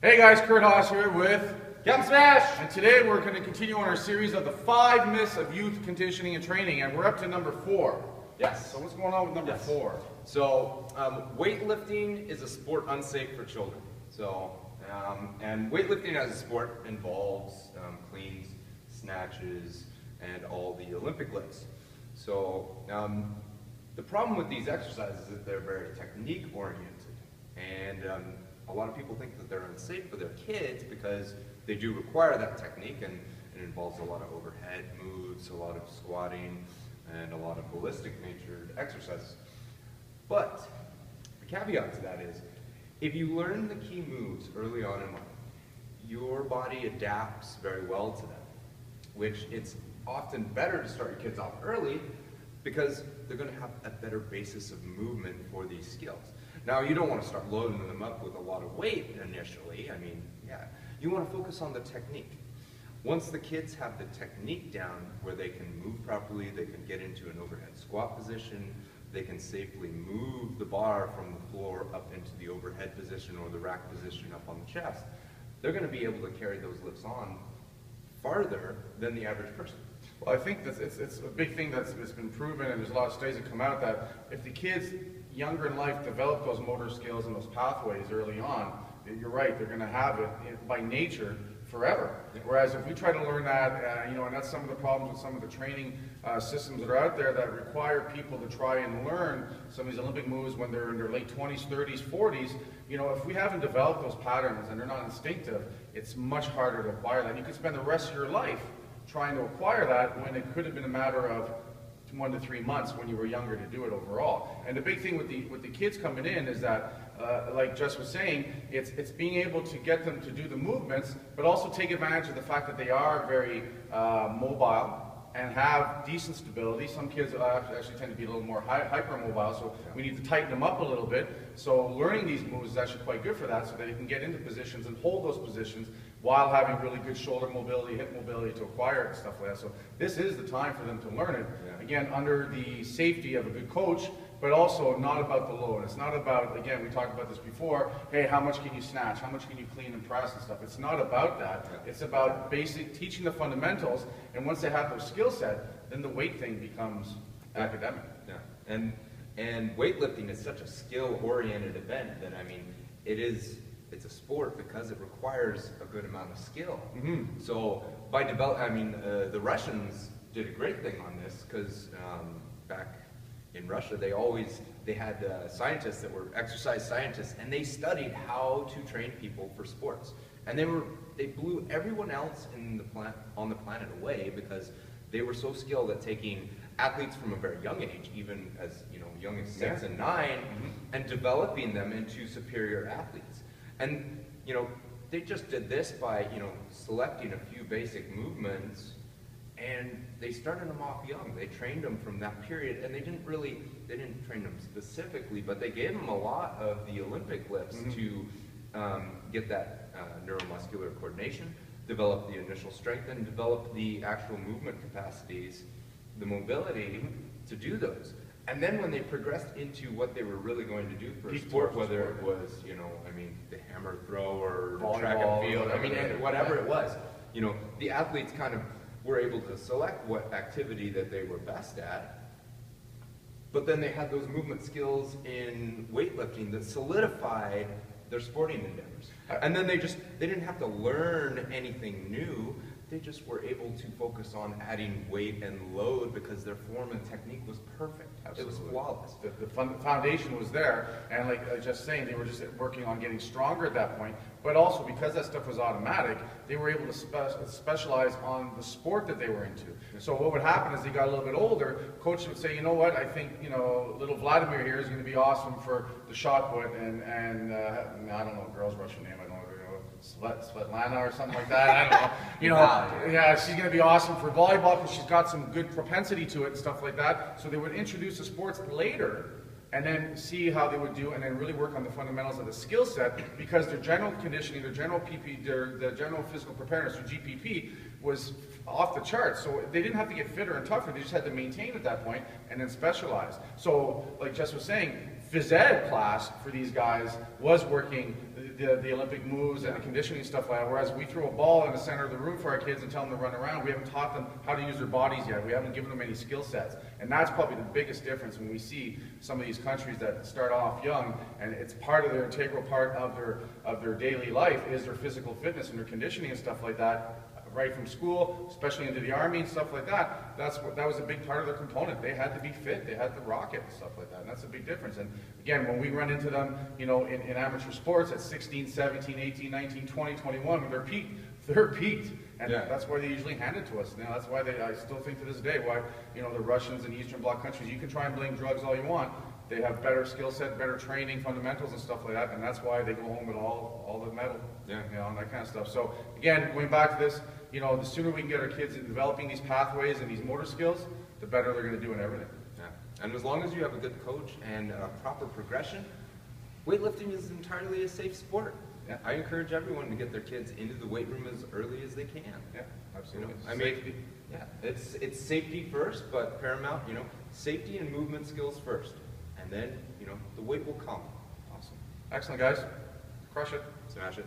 Hey guys, curdhos here with Jump Smash! And today we're going to continue on our series of the 5 myths of youth conditioning and training, and we're up to number 4. Yes. So what's going on with number 4? So weightlifting is a sport unsafe for children. And weightlifting as a sport involves cleans, snatches, and all the Olympic lifts. So the problem with these exercises is that they're very technique oriented, and a lot of people think that they're unsafe for their kids because they do require that technique, and it involves a lot of overhead moves, a lot of squatting, and a lot of ballistic natured exercises. But the caveat to that is, if you learn the key moves early on in life, your body adapts very well to them, which it's often better to start your kids off early because they're going to have a better basis of movement for these skills. Now, you don't want to start loading them up with a lot of weight initially. I mean, yeah, you want to focus on the technique. Once the kids have the technique down where they can move properly, they can get into an overhead squat position, they can safely move the bar from the floor up into the overhead position or the rack position up on the chest, they're going to be able to carry those lifts on farther than the average person. Well, I think that it's a big thing that's been proven, and there's a lot of studies that come out that if the kids younger in life develop those motor skills and those pathways early on, you're right, they're going to have it by nature forever. Yeah. Whereas if we try to learn that, and that's some of the problems with some of the training systems that are out there that require people to try and learn some of these Olympic moves when they're in their late 20s, 30s, 40s, if we haven't developed those patterns and they're not instinctive, it's much harder to acquire that. You could spend the rest of your life trying to acquire that when it could have been a matter of 1 to 3 months when you were younger to do it overall. And the big thing with the kids coming in is that, like Jess was saying, it's being able to get them to do the movements, but also take advantage of the fact that they are very mobile and have decent stability. Some kids actually tend to be a little more hypermobile, so we need to tighten them up a little bit. So learning these moves is actually quite good for that, so that they can get into positions and hold those positions while having really good shoulder mobility, hip mobility to acquire it and stuff like that. So this is the time for them to learn it. Yeah. Again, under the safety of a good coach, but also not about the load. It's not about, again, we talked about this before, hey, how much can you snatch? How much can you clean and press and stuff? It's not about that. Yeah. It's about teaching the fundamentals, and once they have those skill set, then the weight thing becomes academic. Yeah. And weightlifting is such a skill-oriented event that, I mean, it's a sport because it requires a good amount of skill. Mm-hmm. So by the Russians did a great thing on this because back in Russia they had scientists that were exercise scientists, and they studied how to train people for sports. And they blew everyone else on the planet away because they were so skilled at taking athletes from a very young age, even as young as 6 and 9, mm-hmm. and developing them into superior athletes. And they just did this by selecting a few basic movements, and they started them off young. They trained them from that period, and they didn't train them specifically, but they gave them a lot of the Olympic lifts mm-hmm. to get that neuromuscular coordination, develop the initial strength, and develop the actual movement capacities, the mobility to do those. And then when they progressed into what they were really going to do for a sport, whether it was, the hammer throw or track and field, whatever it was, the athletes kind of were able to select what activity that they were best at. But then they had those movement skills in weightlifting that solidified their sporting endeavors. And then they didn't have to learn anything new. They just were able to focus on adding weight and load because their form and technique was perfect. Absolutely. It was flawless. The foundation was there, and like I was just saying, they were just working on getting stronger at that point, but also because that stuff was automatic, they were able to specialize on the sport that they were into. So what would happen is they got a little bit older, coach would say, you know what, I think, little Vladimir here is going to be awesome for the shot put, and I don't know a girl's Russian name, I don't know. Svetlana or something like that, I don't know. Yeah, she's going to be awesome for volleyball because she's got some good propensity to it and stuff like that. So they would introduce the sports later and then see how they would do and then really work on the fundamentals of the skill set because their general conditioning, their general PP, their general physical preparedness, or GPP, was off the charts. So they didn't have to get fitter and tougher, they just had to maintain at that point and then specialize. So like Jess was saying, phys ed class for these guys was working the Olympic moves and the conditioning stuff like that, whereas we throw a ball in the center of the room for our kids and tell them to run around. We haven't taught them how to use their bodies yet. We haven't given them any skill sets. And that's probably the biggest difference when we see some of these countries that start off young, and it's part of their integral part of their daily life is their physical fitness and their conditioning and stuff like that. Right from school, especially into the Army and stuff like that, that was a big part of their component. They had to be fit, they had to rock it and stuff like that, and that's a big difference. And again, when we run into them, you know, in amateur sports at 16, 17, 18, 19, 20, 21, when they're peaked. And that's why they usually hand it to us. Now, that's why I still think to this day, why, you know, the Russians and Eastern Bloc countries, you can try and blame drugs all you want, they have better skill set, better training, fundamentals and stuff like that, and that's why they go home with all the medal, you know, and that kind of stuff. So again, going back to this, you know, the sooner we can get our kids in developing these pathways and these motor skills, the better they're going to do in everything. Yeah, and as long as you have a good coach and proper progression, weightlifting is entirely a safe sport. Yeah. I encourage everyone to get their kids into the weight room as early as they can. Yeah, absolutely. You know, I mean, yeah, it's safety first, but paramount, you know, safety and movement skills first. And then, you know, the weight will come. Awesome. Excellent, guys. Crush it. Smash it.